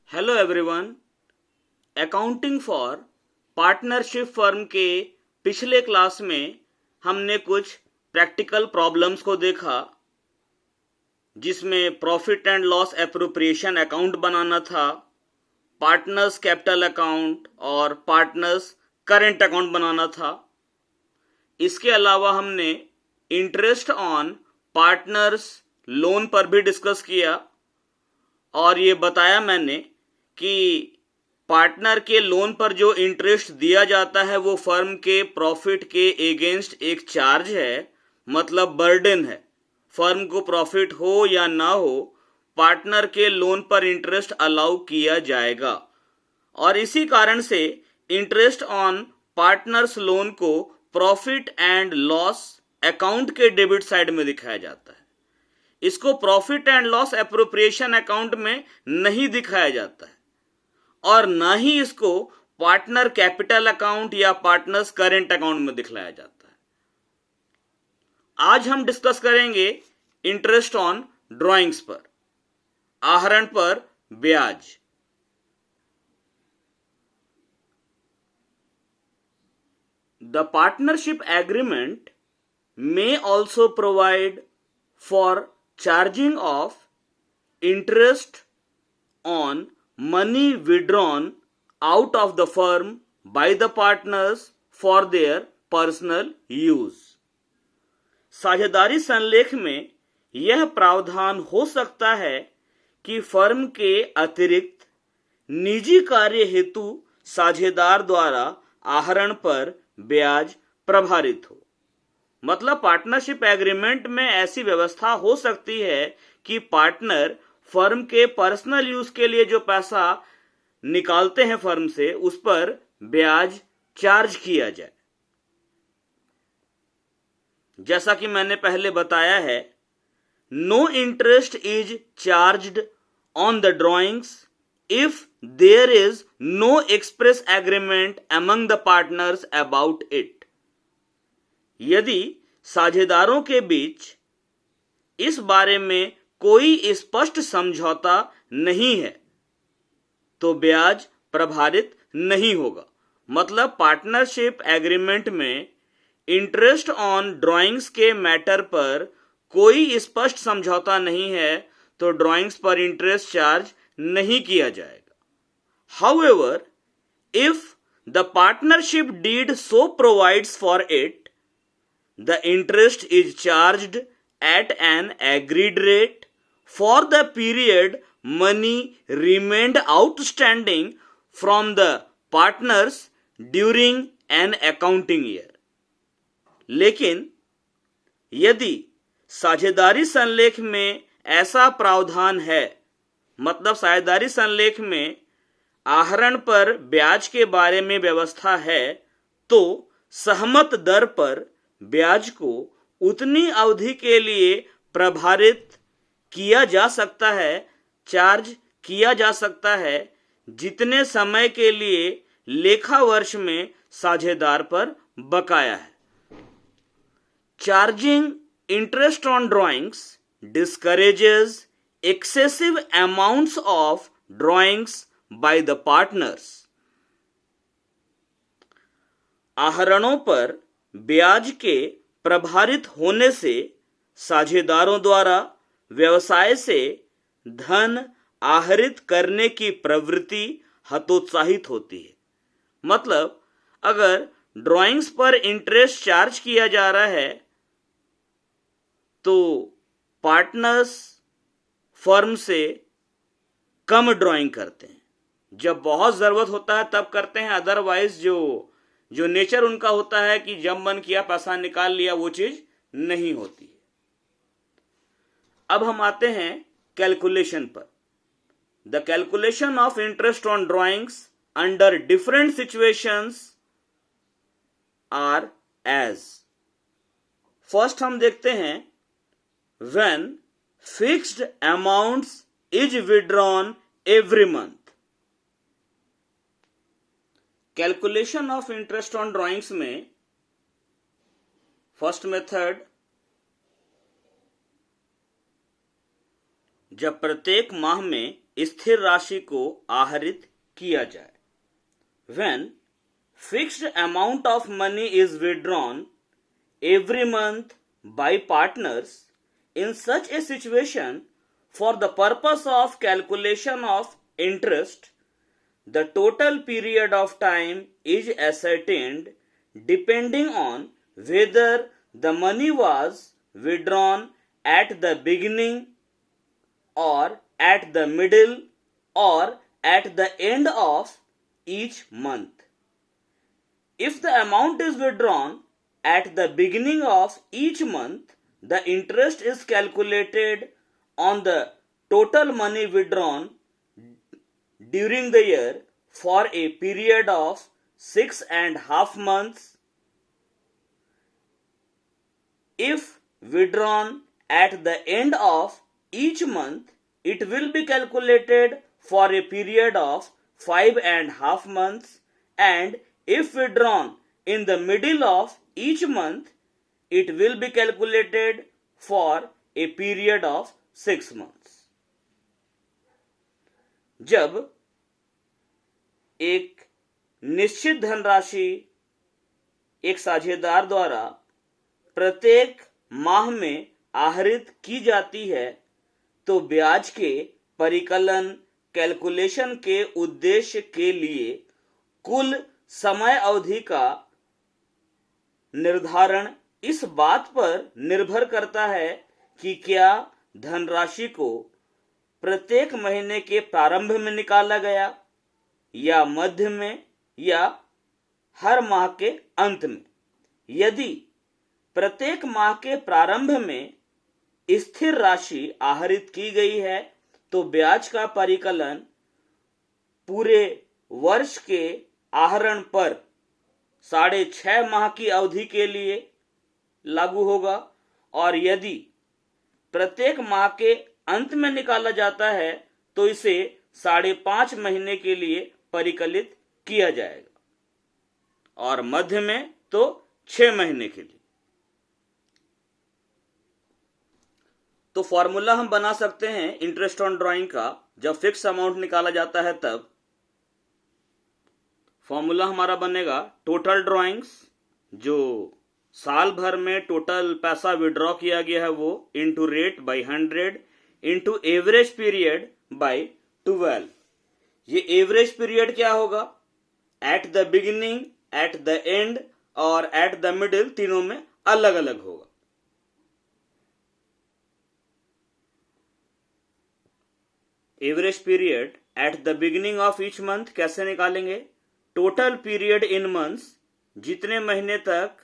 Hello everyone. Accounting for partnership firm के पिछले class में हमने कुछ प्रैक्टिकल प्रॉब्लम्स को देखा, जिसमें profit and loss appropriation account बनाना था, पार्टनर्स कैपिटल अकाउंट और पार्टनर्स करेंट अकाउंट बनाना था। इसके अलावा हमने इंटरेस्ट ऑन पार्टनर्स लोन पर भी डिस्कस किया और ये बताया मैंने कि पार्टनर के लोन पर जो इंटरेस्ट दिया जाता है वो फर्म के प्रॉफिट के एगेंस्ट एक चार्ज है, मतलब बर्डन है। फर्म को प्रॉफिट हो या ना हो, पार्टनर के लोन पर इंटरेस्ट अलाउ किया जाएगा और इसी कारण से इंटरेस्ट ऑन पार्टनर्स लोन को प्रॉफिट एंड लॉस अकाउंट के डेबिट साइड में दिखाया जाता है। इसको profit and loss appropriation account में नहीं दिखाया जाता है और ना ही इसको पार्टनर कैपिटल अकाउंट या पार्टनर्स करेंट अकाउंट में दिखाया जाता है। आज हम डिस्कस करेंगे इंटरेस्ट ऑन ड्रॉइंग्स पर, आहरण पर ब्याज। The partnership agreement may also provide for charging of interest on money withdrawn out of the firm by the partners for their personal use। साझेदारी संलेख में यह प्रावधान हो सकता है कि फर्म के अतिरिक्त निजी कार्य हेतु साझेदार द्वारा आहरण पर ब्याज प्रभारित हो। मतलब पार्टनरशिप एग्रीमेंट में ऐसी व्यवस्था हो सकती है कि पार्टनर फर्म के पर्सनल यूज के लिए जो पैसा निकालते हैं फर्म से, उस पर ब्याज चार्ज किया जाए। जैसा कि मैंने पहले बताया है, no interest is charged on the drawings if there is no express agreement among the partners about it. यदि साझेदारों के बीच इस बारे में कोई स्पष्ट समझौता नहीं है तो ब्याज प्रभारित नहीं होगा। मतलब पार्टनरशिप एग्रीमेंट में इंटरेस्ट ऑन ड्राइंग्स के मैटर पर कोई स्पष्ट समझौता नहीं है तो ड्राइंग्स पर इंटरेस्ट चार्ज नहीं किया जाएगा। However, if the partnership deed so provides for it, the interest is charged at an agreed rate for the period money remained outstanding from the partners during an accounting year। लेकिन यदि साझेदारी संलेख में ऐसा प्रावधान है, मतलब साझेदारी संलेख में आहरण पर ब्याज के बारे में व्यवस्था है, तो सहमत दर पर ब्याज को उतनी अवधि के लिए प्रभारित किया जा सकता है, चार्ज किया जा सकता है, जितने समय के लिए लेखा वर्ष में साझेदार पर बकाया है। Charging interest on drawings discourages excessive amounts of drawings by the partners. आहरणों पर ब्याज के प्रभारित होने से साझेदारों द्वारा व्यवसाय से धन आहरित करने की प्रवृत्ति हतोत्साहित होती है। मतलब अगर ड्राइंग्स पर इंटरेस्ट चार्ज किया जा रहा है तो पार्टनर्स फर्म से कम ड्राइंग करते हैं। जब बहुत जरूरत होता है तब करते हैं, अदरवाइज जो नेचर उनका होता है कि जब मन किया पैसा निकाल लिया, वो चीज नहीं होती है। अब हम आते हैं कैलकुलेशन पर। The calculation of interest on drawings under different situations are as. First हम देखते हैं when fixed amounts is withdrawn every month. Calculation of interest on drawings में फर्स्ट मेथड, जब प्रत्येक माह में स्थिर राशि को आहरित किया जाए। When fixed amount of money is withdrawn every month by partners, in such a situation, for the purpose of calculation of interest, the total period of time is ascertained depending on whether the money was withdrawn at the beginning or at the middle or at the end of each month. If the amount is withdrawn at the beginning of each month, the interest is calculated on the total money withdrawn during the year for a period of 6.5 months. If withdrawn at the end of each month, it will be calculated for a period of 5.5 months, and if withdrawn in the middle of each month, it will be calculated for a period of 6 months. जब एक निश्चित धनराशि एक साझेदार द्वारा प्रत्येक माह में आहरित की जाती है तो ब्याज के परिकलन कैलकुलेशन के उद्देश्य के लिए कुल समय अवधि का निर्धारण इस बात पर निर्भर करता है कि क्या धनराशि को प्रत्येक महीने के प्रारंभ में निकाला गया या मध्य में या हर माह के अंत में। यदि प्रत्येक माह के प्रारंभ में स्थिर राशि आहरित की गई है तो ब्याज का परिकलन पूरे वर्ष के आहरण पर 6.5 माह की अवधि के लिए लागू होगा, और यदि प्रत्येक माह के अंत में निकाला जाता है तो इसे 5.5 महीने के लिए परिकलित किया जाएगा और मध्य में तो 6 महीने के लिए। तो फॉर्मूला हम बना सकते हैं इंटरेस्ट ऑन ड्राइंग का। जब फिक्स अमाउंट निकाला जाता है तब फॉर्मूला हमारा बनेगा टोटल ड्राइंग्स, जो साल भर में टोटल पैसा विड्रॉ किया गया है वो, into rate by 100 into average period by 12। ये एवरेज पीरियड क्या होगा? Eight the beginning, at the end और एट द मिडिल, तीनों में अलग अलग होगा। Average period eight the beginning of each month कैसे निकालेंगे? टोटल पीरियड इन मंथ्स, जितने महीने तक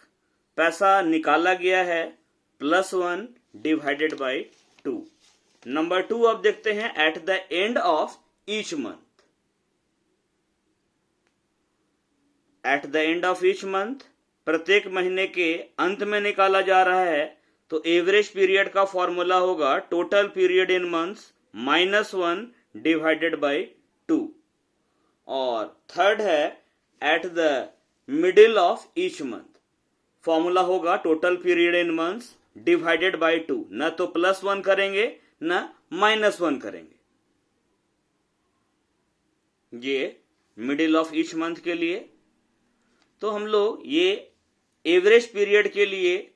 पैसा निकाला गया है, +1 डिवाइडेड बाई 2। नंबर 2 अब देखते हैं at the end of each month. At the end of each month प्रत्येक महीने के अंत में निकाला जा रहा है तो एवरेज पीरियड का फॉर्मूला होगा total period in months -1 divided by 2। और थर्ड है at the middle of each month, formula होगा total period in months divided by 2। न तो +1 करेंगे न -1 करेंगे। ये मिडिल ऑफ ईच मंथ के लिए। तो हम लोग ये एवरेज पीरियड के लिए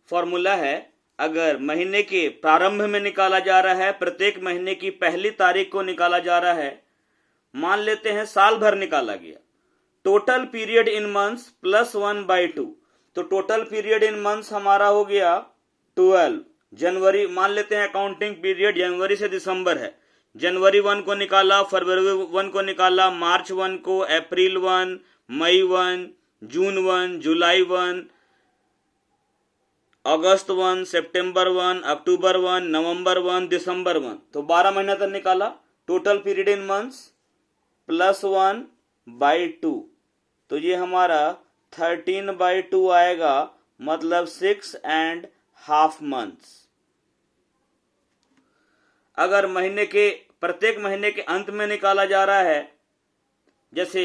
फॉर्मूला है, अगर महीने के प्रारंभ में निकाला जा रहा है, प्रत्येक महीने की पहली तारीख को निकाला जा रहा है, मान लेते हैं साल भर निकाला गया, टोटल पीरियड इन मंथ्स +1/2, तो टोटल पीरियड इन मंथ्स हमारा हो गया 12। जनवरी मान लेते हैं, अकाउंटिंग पीरियड जनवरी से दिसंबर है, जनवरी 1 को निकाला, फरवरी 1 को निकाला, मार्च 1 को, अप्रैल 1, मई 1, जून 1, जुलाई 1, अगस्त 1, सितंबर 1, अक्टूबर 1, नवंबर 1, दिसंबर 1, तो 12 महीना तक निकाला। टोटल पीरियड इन मंथ्स +1/2, तो ये हमारा 13/2 आएगा, मतलब 6.5 मंथ्स। अगर प्रत्येक महीने के अंत में निकाला जा रहा है, जैसे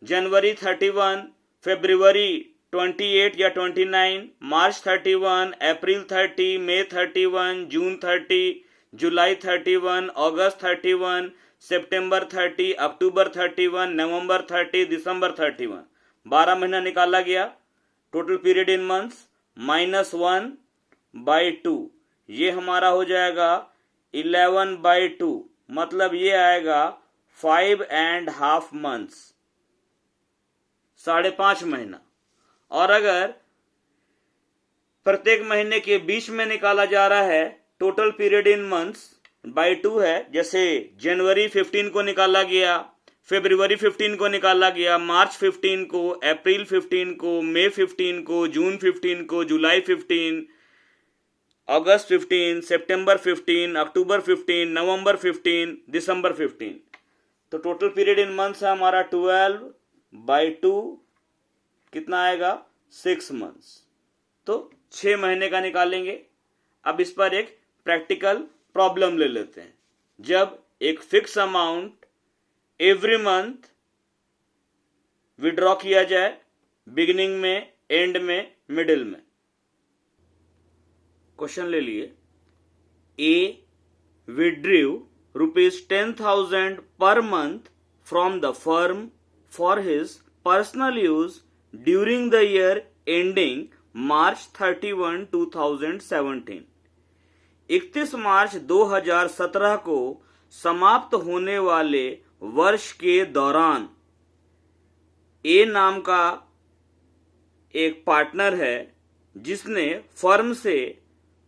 जनवरी 31, फरवरी 28 या 29, मार्च 31, अप्रैल 30, मई 31, जून 30, जुलाई 31, अगस्त 31, सितंबर 30, अक्टूबर 31, नवंबर 30, दिसंबर 31, 12 महीना निकाला गया। टोटल पीरियड इन मंथ्स -1/2, ये हमारा हो जाएगा 11/2, मतलब ये आएगा 5.5 मंथ्स, 5.5 महीना। और अगर प्रत्येक महीने के बीच में निकाला जा रहा है, total period in months by 2 है, जैसे जनवरी 15 को निकाला गया, फरवरी 15 को निकाला गया, मार्च 15 को, अप्रैल 15 को, मई 15 को, जून 15 को, जुलाई 15, अगस्त 15, सितंबर 15, अक्टूबर 15, नवंबर 15, दिसंबर 15। तो टोटल पीरियड इन मंथ्स है हमारा 12/2, कितना आएगा 6 मंथ्स। तो 6 महीने का निकालेंगे। अब इस पर एक प्रैक्टिकल प्रॉब्लम ले लेते हैं। जब एक fix amount every month withdraw किया जाए, बिगिनिंग में, एंड में, मिडिल में। क्वेश्चन ले लिए। ए withdrew ₹10,000 per month from the firm for his personal use during the year ending March 31, 2017। 31 मार्च 2017 को समाप्त होने वाले वर्ष के दौरान ए नाम का एक पार्टनर है जिसने फर्म से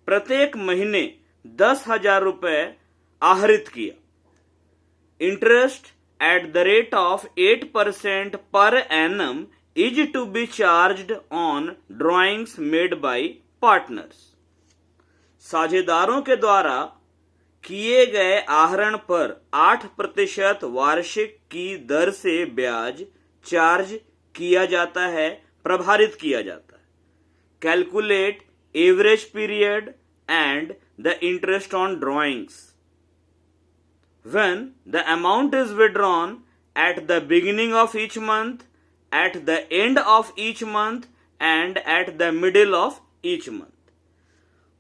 प्रत्येक महीने 10,000 रुपए आहरित किया। Interest at the rate of 8% per annum is to be charged on drawings made by partners. साझेदारों के द्वारा किए गए आहरण पर 8% वार्षिक की दर से ब्याज चार्ज किया जाता है, प्रभारित किया जाता है। Calculate average period and the interest on drawings when the amount is withdrawn at the beginning of each month, at the end of each month and at the middle of each month।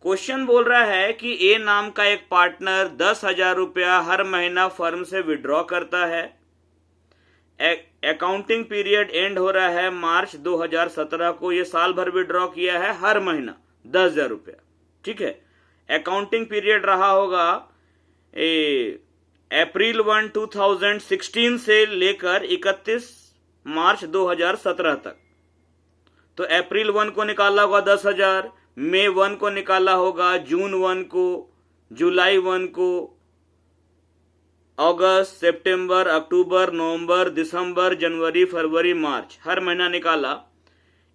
Question बोल रहा है कि ए नाम का एक partner 10,000 रुपया हर महीना firm से विड्रॉ करता है। अकाउंटिंग पीरियड एंड हो रहा है मार्च 2017 को। ये साल भर विड्रॉ किया है, हर महीना 10,000 रुपया, ठीक है। अकाउंटिंग पीरियड रहा होगा अप्रैल 1, 2016 से लेकर 31 मार्च 2017 तक। तो अप्रैल 1 को निकाला होगा 10,000, मई 1 को निकाला होगा, जून 1 को, जुलाई 1 को, अगस्त, सितंबर, अक्टूबर, नवंबर, दिसंबर, जनवरी, फरवरी, मार्च, हर महीना निकाला।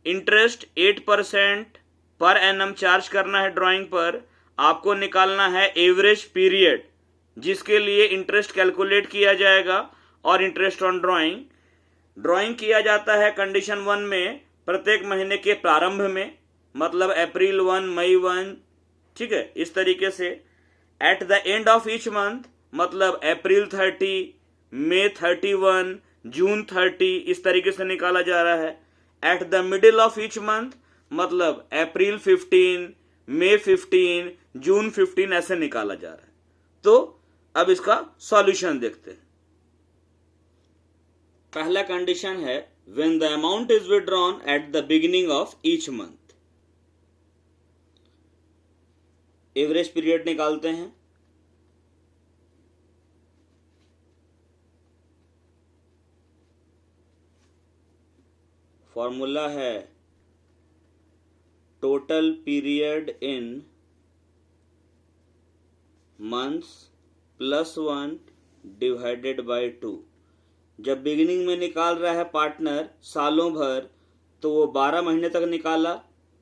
इंटरेस्ट 8% पर एनम चार्ज करना है ड्राइंग पर। आपको निकालना है एवरेज पीरियड, जिसके लिए इंटरेस्ट कैलकुलेट किया जाएगा, और इंटरेस्ट ऑन ड्राइंग किया जाता है कंडीशन 1 में प्रत्येक महीने के प्रारंभ में, मतलब अप्रैल 1, मई 1, ठीक है, इस तरीके से। At the end of each month, मतलब अप्रैल 30, मई 31, जून 30, इस तरीके से निकाला जा रहा है। At the middle of each month, मतलब अप्रैल 15, मई 15, जून 15, ऐसे निकाला जा रहा है। तो अब इसका सॉल्यूशन देखते हैं। पहला कंडीशन है when the amount is withdrawn eight the beginning of each month. Average period निकालते हैं। फॉर्मूला है total period in months +1 divided by 2। जब बिगिनिंग में निकाल रहा है पार्टनर सालों भर, तो वो 12 महीने तक निकाला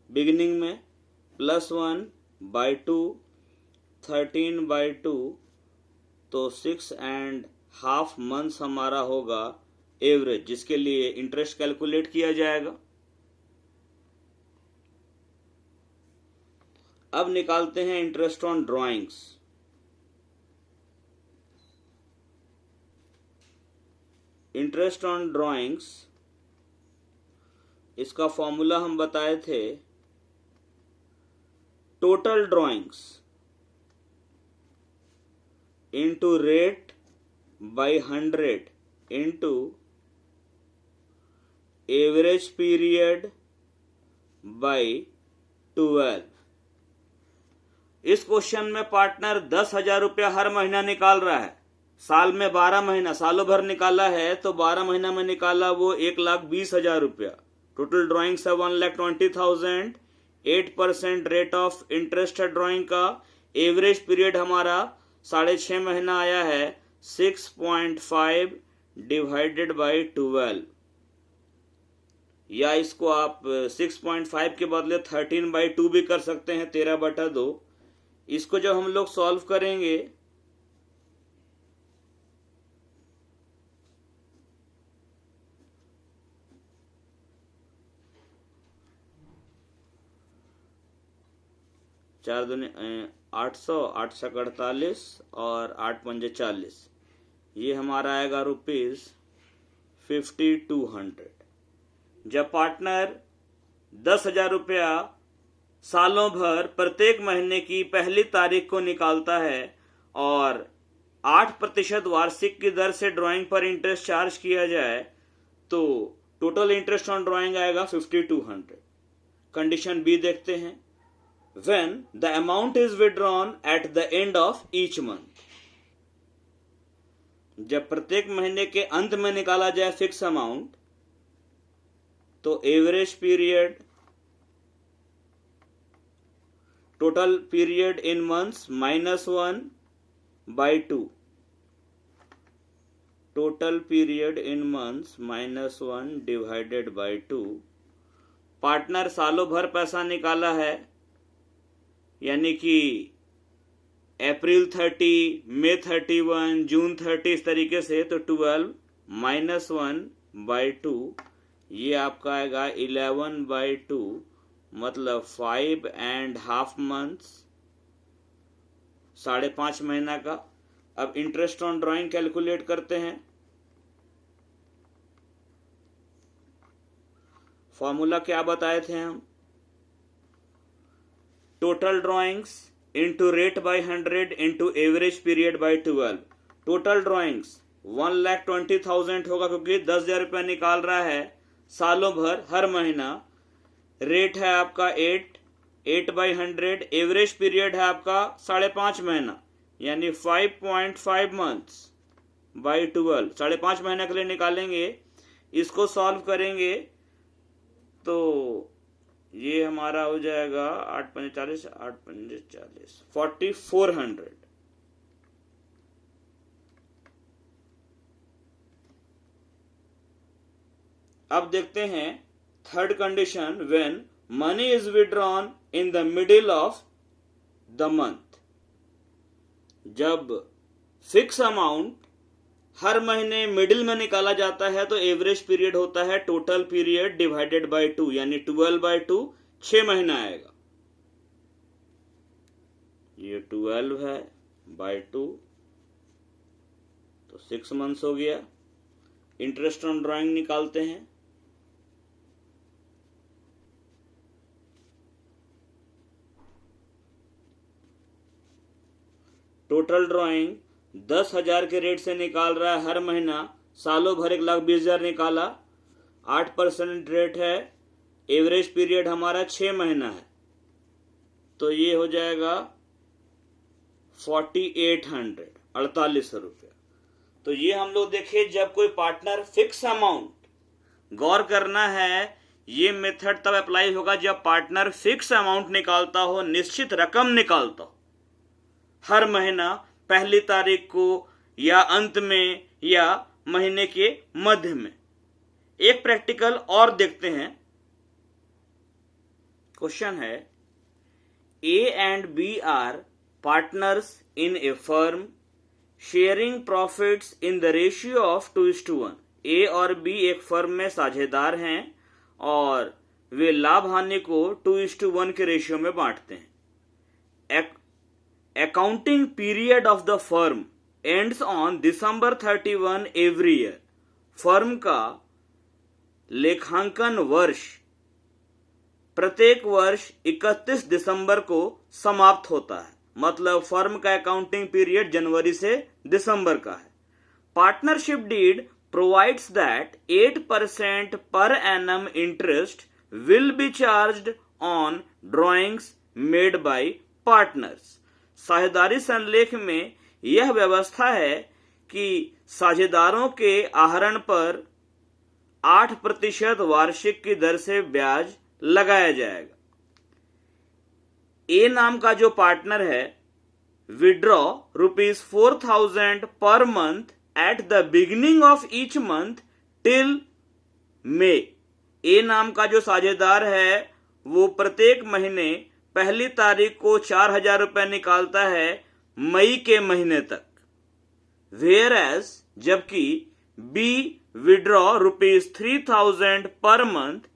बिगिनिंग में, +1/2, 13/2, तो 6.5 मंथ्स हमारा होगा एवरेज, जिसके लिए इंटरेस्ट कैलकुलेट किया जाएगा। अब निकालते हैं interest on drawings. Interest on drawings, इसका फॉर्मूला हम बताए थे, total drawings into rate by 100 into average period by 12। इस क्वेश्चन में पार्टनर 10,000 रुपया हर महीना निकाल रहा है। साल में 12 महीना, सालों भर निकाला है तो 12 महीना में निकाला वो 1,20,000 रुपया। टोटल ड्राइंग है 1,20,000। 8% रेट ऑफ इंटरेस्ट है ड्राइंग का। एवरेज पीरियड हमारा 6.5 महीना आया है। 6.5 डिवाइडेड बाई 12, या इसको आप 6.5 के बदले 13/2 भी कर सकते हैं, 13/2। इसको जब हम लोग सॉल्व करेंगे चार दूनी 800, 8 छक 48 और 8 पंजे 40, ये हमारा आएगा ₹5200। जब पार्टनर 10,000 रुपया सालों भर प्रत्येक महीने की पहली तारीख को निकालता है और 8% वार्षिक की दर से ड्राइंग पर इंटरेस्ट चार्ज किया जाए तो टोटल इंटरेस्ट ऑन ड्राइंग आएगा 5200। कंडीशन बी देखते हैं। When the amount is withdrawn at the end of each month, जब प्रत्येक महीने के अंत में निकाला जाए फिक्स अमाउंट तो average period, total period in months -1/2, total period in months -1 divided by 2। Partner सालों भर पैसा निकाला है, यानी कि अप्रैल 30, मई 31, जून 30, इस तरीके से, तो 12 - 1/2, ये आपका आएगा 11/2, मतलब 5.5 मंथ्स, 5.5 महीना का। अब इंटरेस्ट ऑन ड्राइंग कैलकुलेट करते हैं। फॉर्मूला क्या बताए थे हम? Total drawings into rate by 100 into average period by 12। Total drawings 1,20,000 होगा क्योंकि 10,000 रुपया निकाल रहा है सालों भर हर महीना। रेट है आपका 8/100। एवरेज पीरियड है आपका 5.5 महीना, यानी 5.5 मंथ्स बाई 12। 5.5 महीने के लिए निकालेंगे। इसको सॉल्व करेंगे तो ये हमारा हो जाएगा 8 पंजे 40, 8 पंजे 40, 4400। अब देखते हैं third condition. When money is withdrawn in the middle of the month, जब फिक्स अमाउंट हर महीने मिडिल में निकाला जाता है तो एवरेज पीरियड होता है टोटल पीरियड डिवाइडेड बाय 2, यानी 12/2, 6 महीना आएगा। ये 12 है बाय 2 तो 6 मंथ्स हो गया। इंटरेस्ट ऑन ड्राइंग निकालते हैं। टोटल ड्राइंग 10,000 के रेट से निकाल रहा है हर महीना, सालों भर 1,20,000 निकाला। 8% रेट है। एवरेज पीरियड हमारा 6 महीना है, तो ये हो जाएगा 4,800, 4800 रुपया। तो ये हम लोग देखे जब कोई पार्टनर फिक्स अमाउंट, गौर करना है ये मेथड तब अप्लाई होगा जब पार्टनर फिक्स अमाउंट निकालता हो, निश्चित रकम निकालता हो हर महीना पहली तारीख को या अंत में या महीने के मध्य में। एक प्रैक्टिकल और देखते हैं। क्वेश्चन है, A and B are partners in a firm sharing profits in the ratio of 2:1। A और बी एक फर्म में साझेदार हैं और वे लाभ हानि को 2:1 के रेशियो में बांटते हैं। Accounting period of the firm ends on December 31 every year। Firm का लेखांकन वर्ष प्रत्येक वर्ष 31 दिसंबर को समाप्त होता है। मतलब फर्म का अकाउंटिंग पीरियड जनवरी से दिसंबर का है। Partnership deed provides that 8% per annum interest will be charged on drawings made by partners. साझेदारी संलेख में यह व्यवस्था है कि साझेदारों के आहरण पर 8% वार्षिक की दर से ब्याज लगाया जाएगा। ए नाम का जो पार्टनर है विड्रॉ ₹4,000 पर month at the beginning of each month till May। ए नाम का जो साझेदार है वो प्रत्येक महीने पहली तारीख को 4,000 रुपए निकालता है मई के महीने तक। Whereas जबकि B withdraw ₹3,000 per month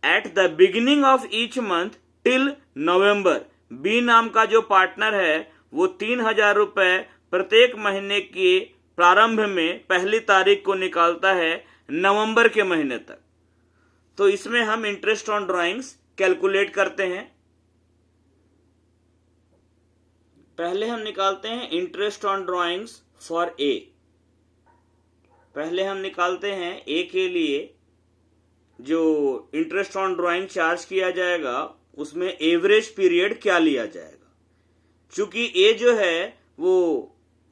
at the beginning of each month till November. B नाम का जो पार्टनर है वो 3,000 रुपए प्रत्येक महीने के प्रारंभ में पहली तारीख को निकालता है नवंबर के महीने तक। तो इसमें हम इंटरेस्ट ऑन ड्राइंग्स कैलकुलेट करते हैं। पहले हम निकालते हैं interest on drawings for a. पहले हम निकालते हैं ए के लिए जो इंटरेस्ट ऑन ड्राइंग चार्ज किया जाएगा उसमें एवरेज पीरियड क्या लिया जाएगा। चूंकि ए जो है वो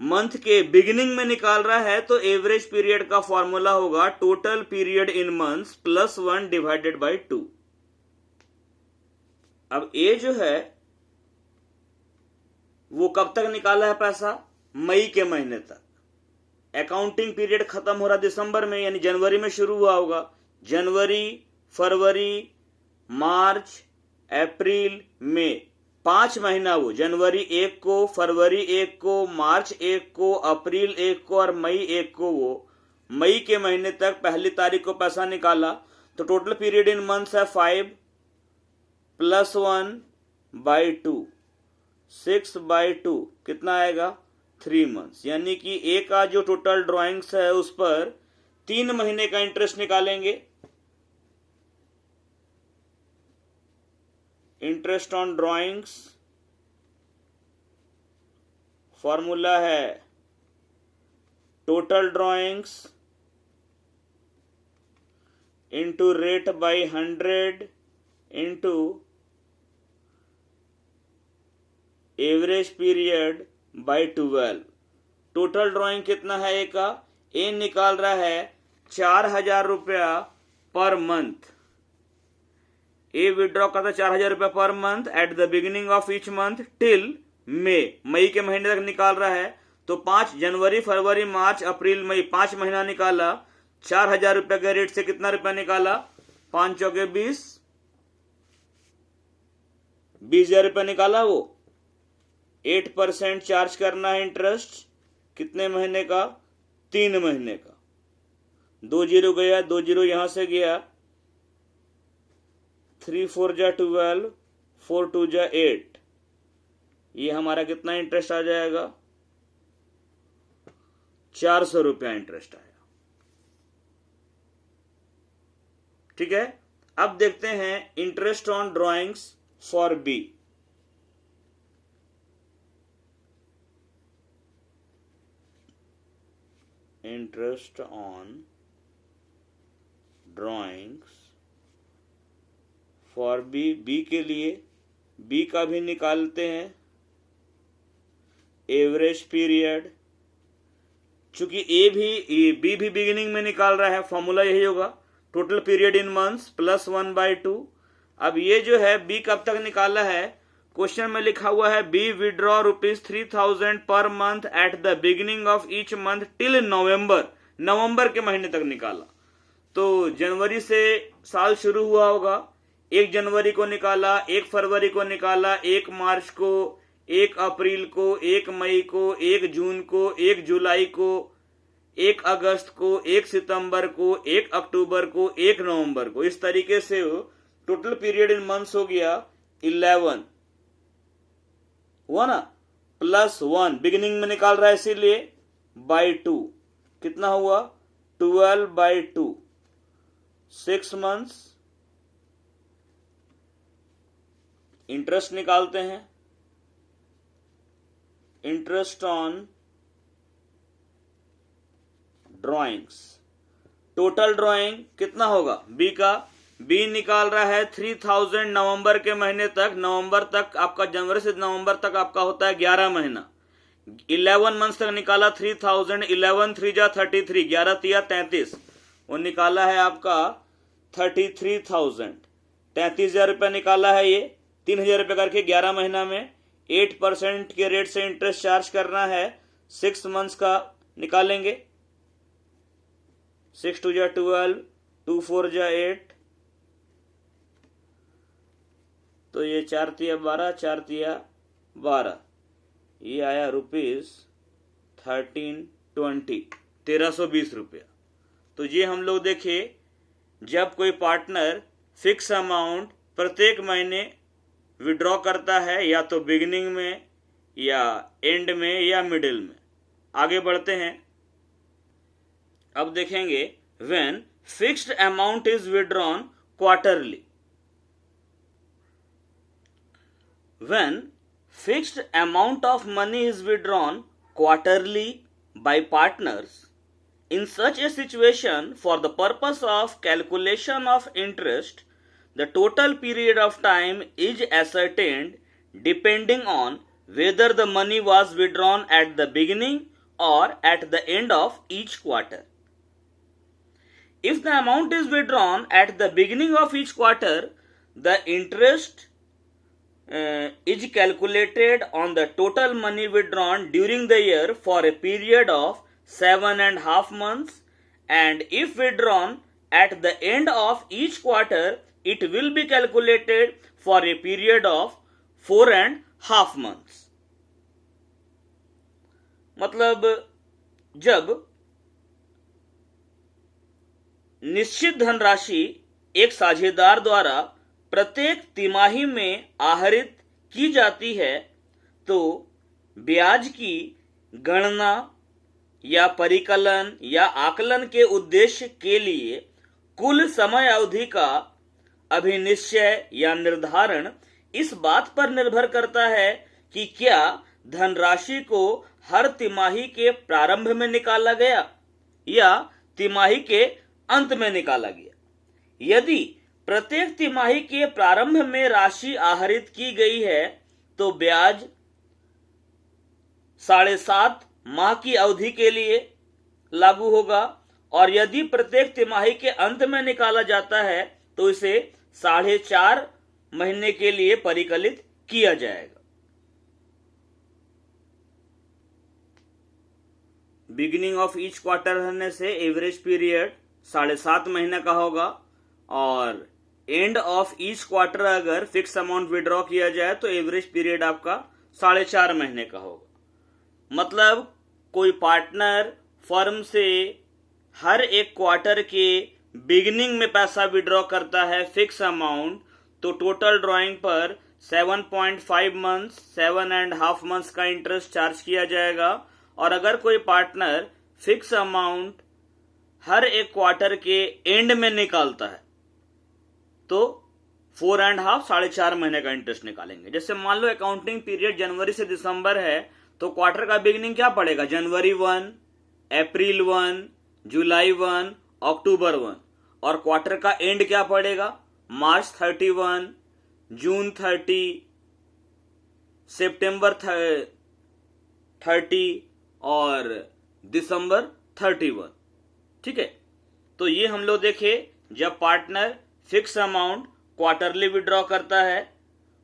मंथ के बिगिनिंग में निकाल रहा है तो एवरेज पीरियड का फॉर्मूला होगा total period in months +1 divided by 2। अब ए जो है वो कब तक निकाला है पैसा? मई के महीने तक। अकाउंटिंग पीरियड खत्म हो रहा दिसंबर में, यानी जनवरी में शुरू हुआ होगा। जनवरी, फरवरी, मार्च, अप्रैल, मई, 5 महीना वो जनवरी 1 को, फरवरी 1 को, मार्च 1 को, अप्रैल 1 को और मई 1 को वो मई के महीने तक पहली तारीख को पैसा निकाला। तो टोटल पीरियड इन मंथ्स है 5 + 1/2, 6/2 कितना आएगा? 3 मंथ्स। यानी कि ए का जो टोटल ड्राइंग्स है उस पर 3 महीने का इंटरेस्ट निकालेंगे। इंटरेस्ट ऑन ड्राइंग्स फॉर्मूला है total drawings into rate by 100 into average period by 12। Total drawing कितना है ए का? ए निकाल रहा है 4,000 रुपया पर मंथ। ए विड्रॉ करता 4,000 रुपया per month at the beginning of each month till मई के महीने तक निकाल रहा है। तो 5 जनवरी, फरवरी, मार्च, अप्रैल, मई 5 महीना निकाला। 4,000 रुपये के रेट से कितना रुपया निकाला? 5 चौके 20, 20,000 रुपया निकाला। वो 8% चार्ज करना है इंटरेस्ट। कितने महीने का? 3 महीने का। 2 जीरो गया, 2 जीरो यहां से गया। 3 4 जा 12, 4 2 जा 8। ये हमारा कितना इंटरेस्ट आ जाएगा? 400 रुपया इंटरेस्ट आया। ठीक है। अब देखते हैं interest on drawings for B. Interest on drawings for B. B के लिए बी का भी निकालते हैं एवरेज पीरियड। चूंकि बी भी बिगिनिंग में निकाल रहा है, फॉर्मूला यही होगा टोटल पीरियड इन मंथ्स +1/2। अब ये जो है बी कब तक निकाला है? क्वेश्चन में लिखा हुआ है B withdraw ₹3,000 per month at the beginning of each month till November के महीने तक निकाला। तो जनवरी से साल शुरू हुआ होगा। 1 जनवरी को निकाला, 1 फरवरी को निकाला, 1 मार्च को, 1 अप्रैल को, 1 मई को, 1 जून को, 1 जुलाई को, 1 अगस्त को, 1 सितंबर को, 1 अक्टूबर को, 1 नवंबर को। इस तरीके से टोटल पीरियड इन मंथ्स हो गया 11 हुआ ना, +1 बिगिनिंग में निकाल रहा है इसीलिए /2 कितना हुआ? 12/2, 6 मंथ्स। इंटरेस्ट निकालते हैं। Interest on drawings. Total drawing कितना होगा बी का? बी निकाल रहा है 3000 नवंबर के महीने तक। नवंबर तक आपका, जनवरी से नवंबर तक आपका होता है 11 महीना। 11 मंथ्स तक निकाला 3000, 11 3 जा 33, 11 तिया 33, वो निकाला है आपका 33,000। 33,000 रुपया निकाला है ये। 3,000 रुपये करके 11 महीना में 8% के रेट से इंटरेस्ट चार्ज करना है। 6 मंथ्स का निकालेंगे। 6 2 जा 12, 2 4 जा 8, तो ये 4 तिया 12, 4 तिया 12, ये आया ₹1320, 1320 रुपया। तो ये हम लोग देखे, जब कोई पार्टनर फिक्स अमाउंट प्रत्येक महीने विड्रॉ करता है, या तो बिगिनिंग में या एंड में या मिडिल में। आगे बढ़ते हैं। अब देखेंगे when fixed amount is withdrawn quarterly. When fixed amount of money is withdrawn quarterly by partners, in such a situation, for the purpose of calculation of interest, the total period of time is ascertained depending on whether the money was withdrawn at the beginning or at the end of each quarter. If the amount is withdrawn at the beginning of each quarter, the interest is calculated on the total money withdrawn during the year for a period of 7.5 months, and if withdrawn at the end of each quarter, it will be calculated for a period of 4.5 months. मतलब जब निश्चित धनराशि एक साझेदार द्वारा प्रत्येक तिमाही में आहरित की जाती है, तो ब्याज की गणना या परिकलन या आकलन के उद्देश्य के लिए कुल समय अवधि का अभिनिश्चय या निर्धारण इस बात पर निर्भर करता है कि क्या धनराशि को हर तिमाही के प्रारंभ में निकाला गया या तिमाही के अंत में निकाला गया। यदि प्रत्येक तिमाही के प्रारंभ में राशि आहरित की गई है, तो ब्याज 7.5 माह की अवधि के लिए लागू होगा, और यदि प्रत्येक तिमाही के अंत में निकाला जाता है तो इसे 4.5 महीने के लिए परिकलित किया जाएगा। बिगिनिंग ऑफ ईच क्वार्टर होने से एवरेज पीरियड 7.5 महीने का होगा, और एंड ऑफ ईच क्वार्टर अगर फिक्स अमाउंट विड्रॉ किया जाए तो एवरेज पीरियड आपका 4.5 महीने का होगा। मतलब कोई पार्टनर फर्म से हर एक क्वार्टर के बिगिनिंग में पैसा विड्रॉ करता है फिक्स अमाउंट, तो टोटल ड्रॉइंग पर 7.5 मंथ्स, 7.5 मंथ्स का इंटरेस्ट चार्ज किया जाएगा। और अगर कोई पार्टनर फिक्स अमाउंट हर एक क्वार्टर के एंड में निकालता है तो 4.5, 4.5 महीने का इंटरेस्ट निकालेंगे। जैसे मान लो अकाउंटिंग पीरियड जनवरी से दिसंबर है, तो क्वार्टर का बिगिनिंग क्या पड़ेगा? जनवरी 1, अप्रैल 1, जुलाई 1, अक्टूबर 1, और क्वार्टर का एंड क्या पड़ेगा? मार्च 31, जून 30, सितंबर 30 और दिसंबर 31। ठीक है, तो ये हम लोग देखे जब partner fix amount quarterly withdraw करता है,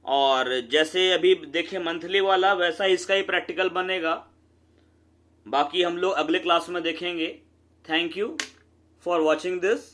और जैसे अभी देखे मंथली वाला, वैसा इसका ही प्रैक्टिकल बनेगा। बाकी हम लोग अगले क्लास में देखेंगे। Thank you for watching this.